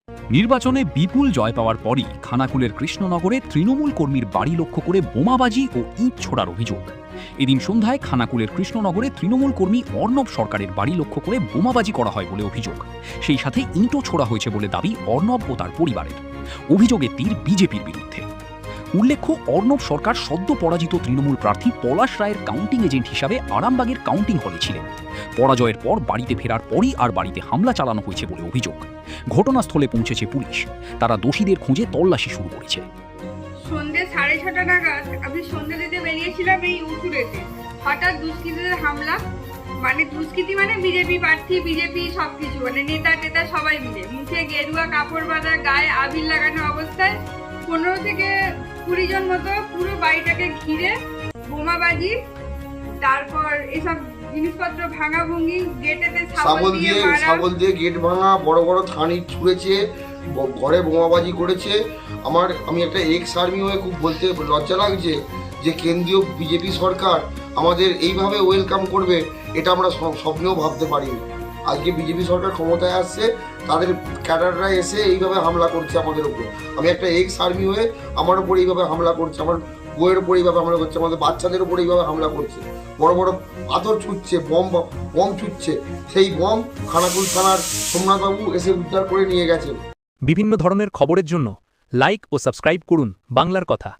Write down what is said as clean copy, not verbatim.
নির্বাচনে বিপুল জয় পাওয়ার পরই খানাকুলের কৃষ্ণনগরে তৃণমূল কর্মীর বাড়ি লক্ষ্য করে বোমাবাজি ও ইট ছোড়ার অভিযোগ। এদিন সন্ধ্যায় খানাকুলের কৃষ্ণনগরে তৃণমূল কর্মী অর্ণব সরকারের বাড়ি লক্ষ্য করে বোমাবাজি করা হয় বলে অভিযোগ। সেই সাথে ইঁটও ছোড়া হয়েছে বলে দাবি অর্ণব ও তার পরিবারের। অভিযোগের তীর বিজেপির বিরুদ্ধে। উল্লেখ্য, অর্ণব সরকার সদ্য পরাজিত তৃণমূল প্রার্থী পলাশ রায়ের কাউন্টিং এজেন্ট হিসাবে আরামবাগের কাউন্টিং হলে ছিলেন। পরাজয়ের পর বাড়িতে ফেরার পরই আর বাড়িতে হামলা চালানো হয়েছে বলে অভিযোগ। ঘটনাস্থলে পৌঁছেছে পুলিশ। তারা দোষীদের খুঁজে তল্লাশি শুরু করেছে। সন্ধ্যে 6:30 নাগাদ আমি সন্ধ্যে দিতে বেরিয়েছিলাম এই উঁচুড়েতে। হঠাৎ দুষ্কৃতীদের হামলা, মানে দুষ্কৃতী মানে বিজেপি প্রার্থী, বিজেপি সবকিছু, মানে নেতা টেতা সবাই মিলে মুখে গেরুয়া কাপড় বাঁধা, গায়ে আবির লাগানো অবস্থায় 15 থেকে 20 জন মতো পুরো বাড়িটাকে ঘিরে বোমাবাজি, তারপর এসব জিনিসপত্র ভাঙা ভঙ্গি, গেটেতে ছাগল দিয়ে গেট ভাঙা, বড় বড় থানি ছুঁড়েছে, ঘরে বোমাবাজি করেছে। আমি একটা এক্স আর্মি হয়ে খুব বলতে লজ্জা লাগছে যে কেন্দ্রীয় বিজেপি সরকার আমাদের এইভাবে ওয়েলকাম করবে, এটা আমরা স্বপ্নেও ভাবতে পারিনি। আজকে বিজেপি সরকার ক্ষমতায় আসছে, তাদের ক্যাডাররা এসে এইভাবে হামলা করছে আমাদের উপর। আমি একটা এক্স আর্মি হয়ে আমার উপর এইভাবে হামলা করছে, আমার বইয়ের উপর এইভাবে হামলা করছে, আমাদের বাচ্চাদের উপর এইভাবে হামলা করছে, বড় বড় পাথর ছুটছে, বম ছুটছে। সেই বম খানাকুল থানার সোমনাথবাবু এসে উদ্ধার করে নিয়ে গেছেন। বিভিন্ন ধরনের খবরের জন্য লাইক ও সাবস্ক্রাইব করুন বাংলার কথা।